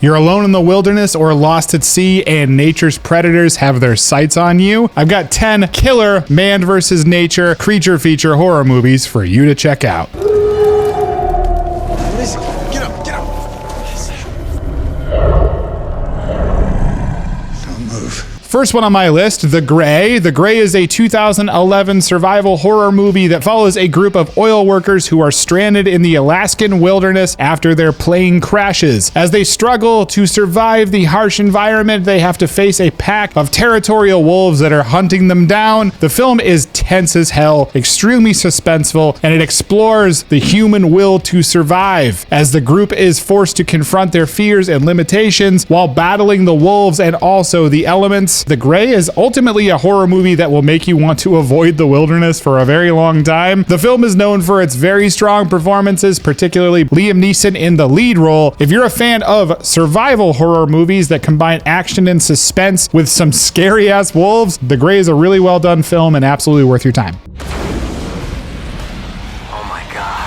You're alone in the wilderness or lost at sea and nature's predators have their sights on you? I've got 10 killer man versus nature creature feature horror movies for you to check out. Listen, get up. Don't move. First one on my list, The Grey. The Grey is a 2011 survival horror movie that follows a group of oil workers who are stranded in the Alaskan wilderness after their plane crashes. As they struggle to survive the harsh environment, they have to face a pack of territorial wolves that are hunting them down. The film is tense as hell, extremely suspenseful, and it explores the human will to survive as the group is forced to confront their fears and limitations while battling the wolves and also the elements. The Grey is ultimately a horror movie that will make you want to avoid the wilderness for a very long time. The film is known for its very strong performances, particularly Liam Neeson in the lead role. If you're a fan of survival horror movies that combine action and suspense with some scary ass wolves, The Grey is a really well done film and absolutely worth your time. Oh my God.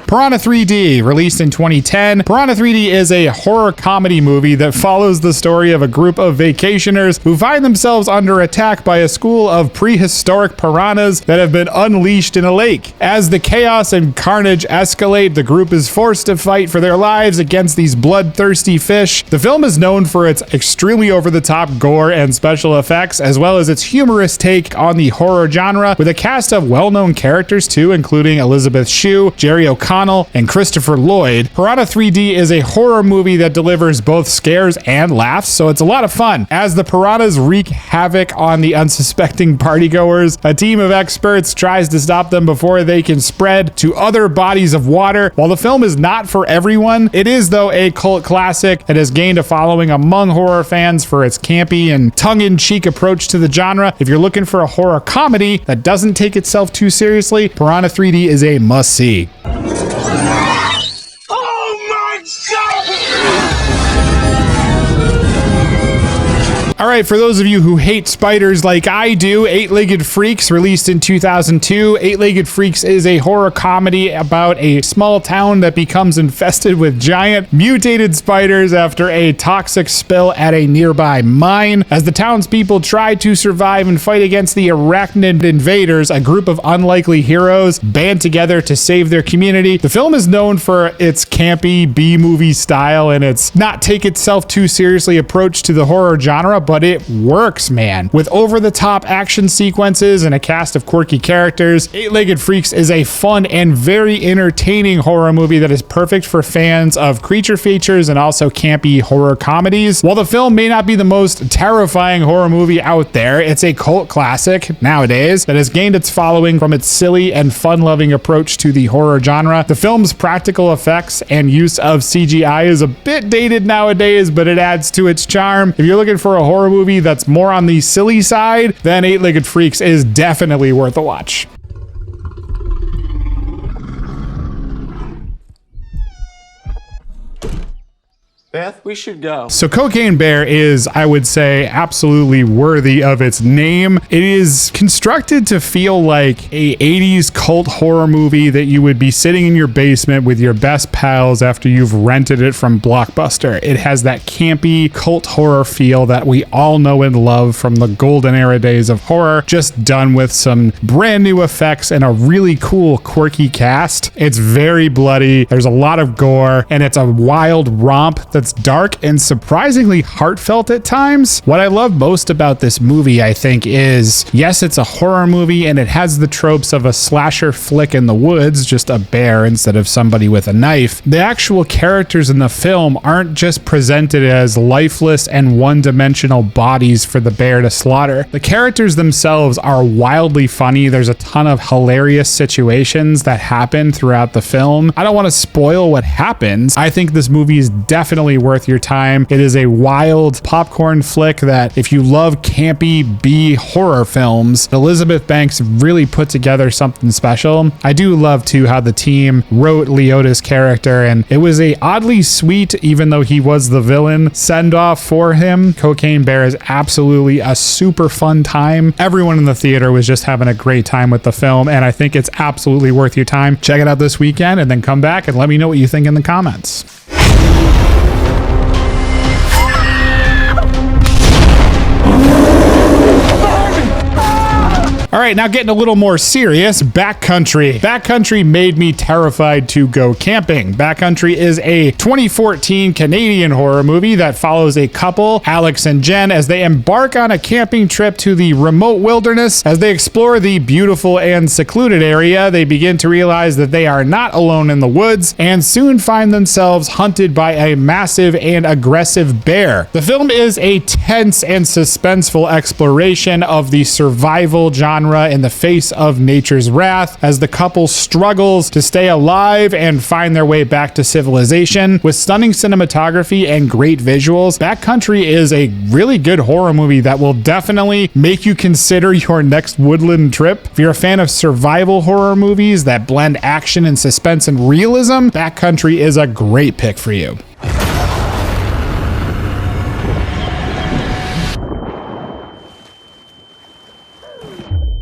Piranha 3D, released in 2010. Piranha 3D is a horror comedy movie that follows the story of a group of vacationers who find themselves under attack by a school of prehistoric piranhas that have been unleashed in a lake. As the chaos and carnage escalate, the group is forced to fight for their lives against these bloodthirsty fish. The film is known for its extremely over-the-top gore and special effects, as well as its humorous take on the horror genre, with a cast of well-known characters too, including Elizabeth Shue, Jerry O'Connell, and Christopher Lloyd. Piranha 3D is a horror movie that delivers both scares and laughs, so it's a lot of fun. As the piranhas wreak havoc on the unsuspecting partygoers, a team of experts tries to stop them before they can spread to other bodies of water. While the film is not for everyone, it is though a cult classic that has gained a following among horror fans for its campy and tongue-in-cheek approach to the genre. If you're looking for a horror comedy that doesn't take itself too seriously, Piranha 3D is a must-see. All right, for those of you who hate spiders like I do, Eight-Legged Freaks, released in 2002. Eight-Legged Freaks is a horror comedy about a small town that becomes infested with giant mutated spiders after a toxic spill at a nearby mine. As the townspeople try to survive and fight against the arachnid invaders, a group of unlikely heroes band together to save their community. The film is known for its campy B-movie style and its not take itself too seriously approach to the horror genre, but it works, man. With over-the-top action sequences and a cast of quirky characters, Eight-Legged Freaks is a fun and very entertaining horror movie that is perfect for fans of creature features and also campy horror comedies. While the film may not be the most terrifying horror movie out there, it's a cult classic nowadays that has gained its following from its silly and fun-loving approach to the horror genre. The film's practical effects and use of CGI is a bit dated nowadays, but it adds to its charm. If you're looking for a horror movie that's more on the silly side, then Eight-Legged Freaks is definitely worth a watch. Beth, we should go. So Cocaine Bear is, I would say, absolutely worthy of its name. It is constructed to feel like a 80s cult horror movie that you would be sitting in your basement with your best pals after you've rented it from Blockbuster. It has that campy cult horror feel that we all know and love from the golden era days of horror, just done with some brand new effects and a really cool, quirky cast. It's very bloody. There's a lot of gore, and it's a wild romp that's dark and surprisingly heartfelt at times. What I love most about this movie, I think, is yes, it's a horror movie and it has the tropes of a slasher flick in the woods, just a bear instead of somebody with a knife. The actual characters in the film aren't just presented as lifeless and one-dimensional bodies for the bear to slaughter. The characters themselves are wildly funny. There's a ton of hilarious situations that happen throughout the film. I don't want to spoil what happens. I think this movie is definitely definitely worth your time. It is a wild popcorn flick that if you love campy B horror films, Elizabeth Banks really put together something special. I do love too how the team wrote Leota's character, and it was a oddly sweet, even though he was the villain, send off for him. Cocaine Bear is absolutely a super fun time. Everyone in the theater was just having a great time with the film, and I think it's absolutely worth your time. Check it out this weekend and then come back and let me know what you think in the comments. All right, now getting a little more serious, Backcountry. Backcountry made me terrified to go camping. Backcountry is a 2014 Canadian horror movie that follows a couple, Alex and Jen, as they embark on a camping trip to the remote wilderness. As they explore the beautiful and secluded area, they begin to realize that they are not alone in the woods and soon find themselves hunted by a massive and aggressive bear. The film is a tense and suspenseful exploration of the survival genre in the face of nature's wrath as the couple struggles to stay alive and find their way back to civilization. With stunning cinematography and great visuals, Backcountry is a really good horror movie that will definitely make you consider your next woodland trip. If you're a fan of survival horror movies that blend action and suspense and realism, Backcountry is a great pick for you.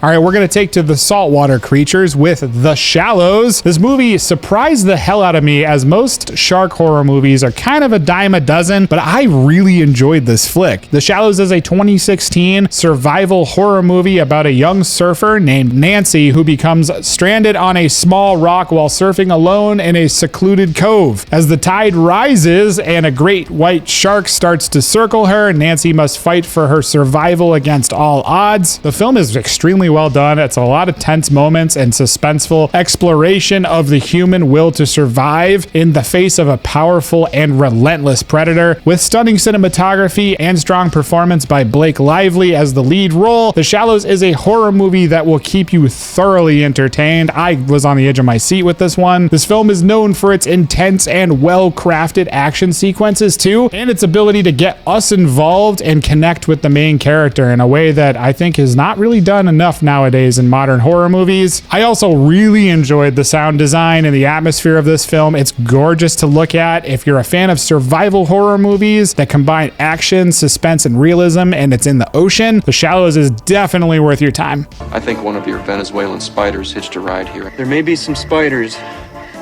All right, we're going to take to the saltwater creatures with The Shallows. This movie surprised the hell out of me, as most shark horror movies are kind of a dime a dozen, but I really enjoyed this flick. The Shallows is a 2016 survival horror movie about a young surfer named Nancy who becomes stranded on a small rock while surfing alone in a secluded cove. As the tide rises and a great white shark starts to circle her, Nancy must fight for her survival against all odds. The film is extremely well done. It's a lot of tense moments and suspenseful exploration of the human will to survive in the face of a powerful and relentless predator. With stunning cinematography and strong performance by Blake Lively as the lead role, The Shallows is a horror movie that will keep you thoroughly entertained. I was on the edge of my seat with this one. This film is known for its intense and well-crafted action sequences too, and its ability to get us involved and connect with the main character in a way that I think is not really done enough nowadays in modern horror movies. I also really enjoyed the sound design and the atmosphere of this film. It's gorgeous to look at. If you're a fan of survival horror movies that combine action, suspense, and realism, and it's in the ocean, The Shallows is definitely worth your time. I think one of your Venezuelan spiders hitched a ride here. There may be some spiders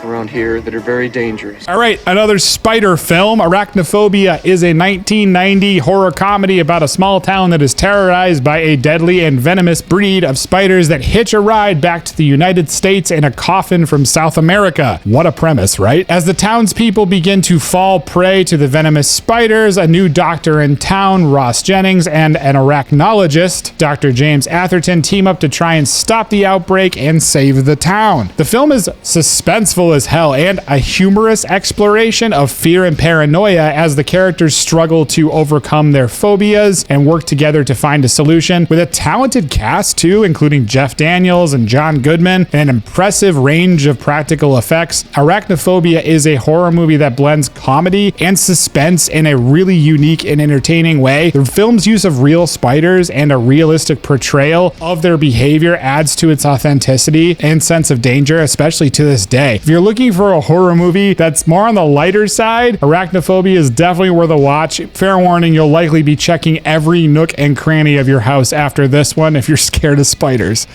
around here that are very dangerous. All right, another spider film. Arachnophobia is a 1990 horror comedy about a small town that is terrorized by a deadly and venomous breed of spiders that hitch a ride back to the United States in a coffin from South America. What a premise, right? As the townspeople begin to fall prey to the venomous spiders, a new doctor in town, Ross Jennings, and an arachnologist, Dr. James Atherton, team up to try and stop the outbreak and save the town. The film is suspenseful as hell and a humorous exploration of fear and paranoia as the characters struggle to overcome their phobias and work together to find a solution. With a talented cast too, including Jeff Daniels and John Goodman, and an impressive range of practical effects, Arachnophobia is a horror movie that blends comedy and suspense in a really unique and entertaining way. The film's use of real spiders and a realistic portrayal of their behavior adds to its authenticity and sense of danger, especially to this day. If you're looking for a horror movie that's more on the lighter side, Arachnophobia is definitely worth a watch. Fair warning, you'll likely be checking every nook and cranny of your house after this one if you're scared of spiders.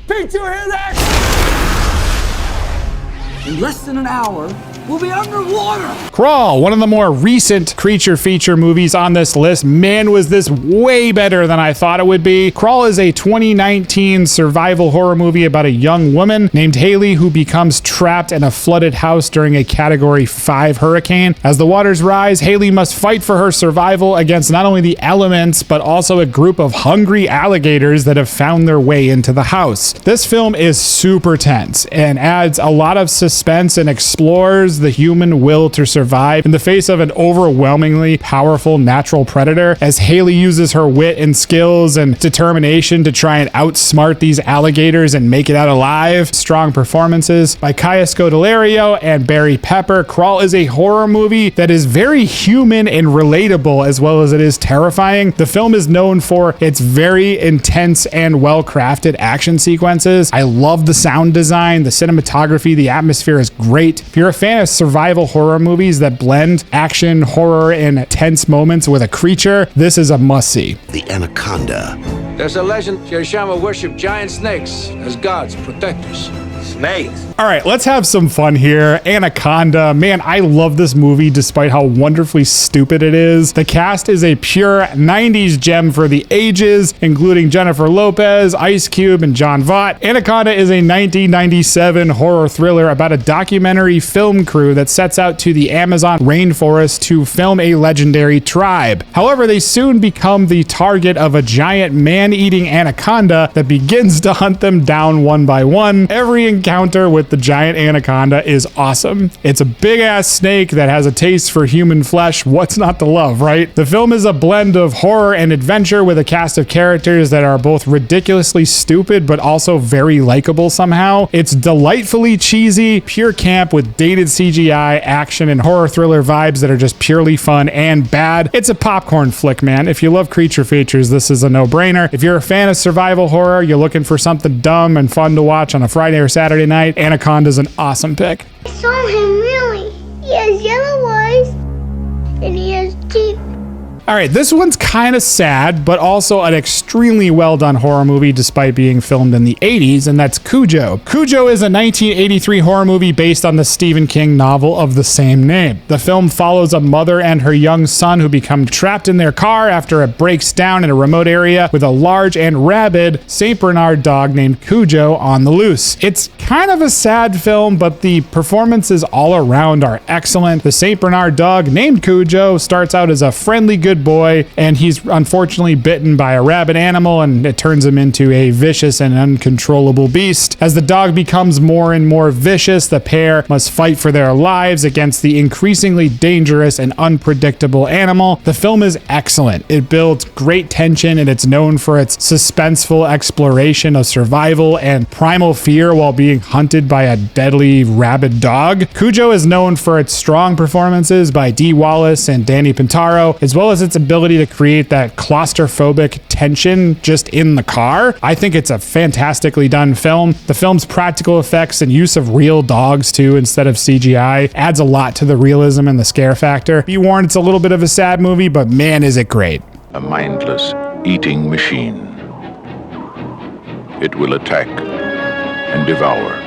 Pete, you hear that? In less than an hour, we'll be underwater. Crawl, one of the more recent creature feature movies on this list. Man, was this way better than I thought it would be. Crawl is a 2019 survival horror movie about a young woman named Haley who becomes trapped in a flooded house during a Category 5 hurricane. As the waters rise, Haley must fight for her survival against not only the elements, but also a group of hungry alligators that have found their way into the house. This film is super tense and adds a lot of suspense suspense and explores the human will to survive in the face of an overwhelmingly powerful natural predator, as Haley uses her wit and skills and determination to try and outsmart these alligators and make it out alive. Strong performances by Kaya Scodelario and Barry Pepper. Crawl is a horror movie that is very human and relatable as well as it is terrifying. The film is known for its very intense and well-crafted action sequences. I love the sound design, the cinematography, the atmosphere is great. If you're a fan of survival horror movies that blend action, horror, and tense moments with a creature, this is a must-see. The anaconda. There's a legend Shirishama worshipped giant snakes as gods, protectors. Snakes? All right, let's have some fun here. Anaconda. Man, I love this movie despite how wonderfully stupid it is. The cast is a pure 90s gem for the ages, including Jennifer Lopez, Ice Cube, and John Voight. Anaconda is a 1997 horror thriller about a documentary film crew that sets out to the Amazon rainforest to film a legendary tribe. However, they soon become the target of a giant man-eating anaconda that begins to hunt them down one by one. Every encounter with the giant anaconda is awesome. It's a big ass snake that has a taste for human flesh. What's not to love, right? The film is a blend of horror and adventure with a cast of characters that are both ridiculously stupid but also very likable somehow. It's delightfully cheesy, pure camp with dated CGI, action, and horror thriller vibes that are just purely fun and bad. It's a popcorn flick, man. If you love creature features, this is a no-brainer. If you're a fan of survival horror, you're looking for something dumb and fun to watch on a Friday or Saturday night, Anaconda's an awesome pick. I saw him really. He has yellow eyes and he has teeth. All right, this one's kind of sad, but also an extremely well-done horror movie despite being filmed in the 80s, and that's Cujo. Cujo is a 1983 horror movie based on the Stephen King novel of the same name. The film follows a mother and her young son who become trapped in their car after it breaks down in a remote area with a large and rabid St. Bernard dog named Cujo on the loose. It's kind of a sad film, but the performances all around are excellent. The St. Bernard dog named Cujo starts out as a friendly, good boy, and he's unfortunately bitten by a rabid animal, and it turns him into a vicious and uncontrollable beast. As the dog becomes more and more vicious, the pair must fight for their lives against the increasingly dangerous and unpredictable animal. The film is excellent. It builds great tension, and it's known for its suspenseful exploration of survival and primal fear while being hunted by a deadly rabid dog. Cujo is known for its strong performances by Dee Wallace and Danny Pintaro, as well as its ability to create that claustrophobic tension just in the car. I think it's a fantastically done film. The film's practical effects and use of real dogs too instead of CGI adds a lot to the realism and the scare factor. Be warned, it's a little bit of a sad movie, but man, is it great. A mindless eating machine. It will attack and devour.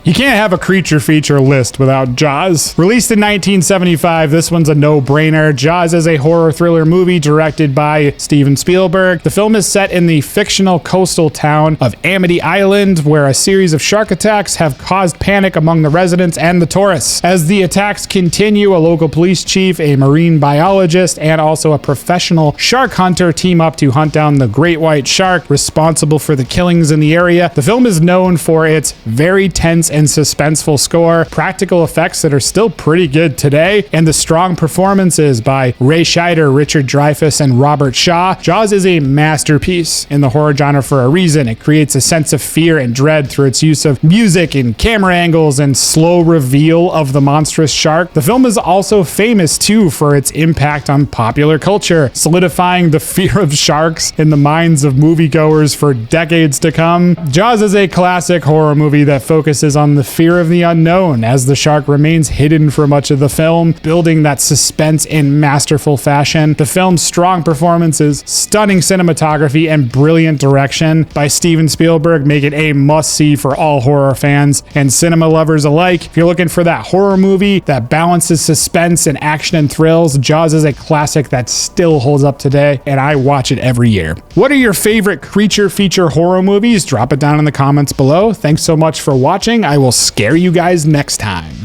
You can't have a creature feature list without Jaws. Released in 1975, this one's a no-brainer. Jaws is a horror thriller movie directed by Steven Spielberg. The film is set in the fictional coastal town of Amity Island, where a series of shark attacks have caused panic among the residents and the tourists. As the attacks continue, a local police chief, a marine biologist, and also a professional shark hunter team up to hunt down the great white shark responsible for the killings in the area. The film is known for its very tense and suspenseful score, practical effects that are still pretty good today, and the strong performances by Ray Scheider, Richard Dreyfuss, and Robert Shaw. Jaws is a masterpiece in the horror genre for a reason. It creates a sense of fear and dread through its use of music and camera angles and slow reveal of the monstrous shark. The film is also famous too for its impact on popular culture, solidifying the fear of sharks in the minds of moviegoers for decades to come. Jaws is a classic horror movie that focuses on the fear of the unknown as the shark remains hidden for much of the film, building that suspense in masterful fashion. The film's strong performances, stunning cinematography, and brilliant direction by Steven Spielberg make it a must-see for all horror fans and cinema lovers alike. If you're looking for that horror movie that balances suspense and action and thrills, Jaws is a classic that still holds up today, and I watch it every year. What are your favorite creature feature horror movies? Drop it down in the comments below. Thanks so much for watching. I will scare you guys next time.